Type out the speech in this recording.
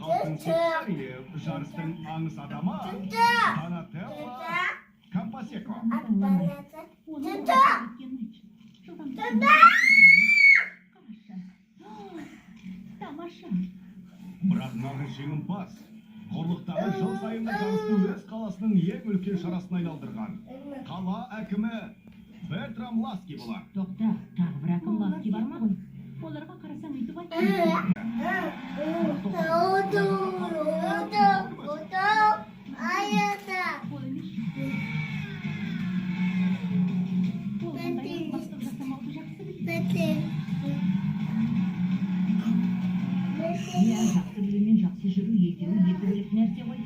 Алтын Сексариев, жарыстың аңыз адамы, Донателло Кампасеко. Бірақ нағыз жеңімпаз, қорлықтағы жыл сайынғы жарысты өз қаласының ең үлкен шарасына айналдырған қала әкімі Бертрам Ласки болар. Тоқта, тағы бір әкім Ласки бар ма ғой? Оларға қарасаң өйтіп айтты. Иә, жақсы білу мен жақсы жүру екеуі екі бөлек нәрсе ғой.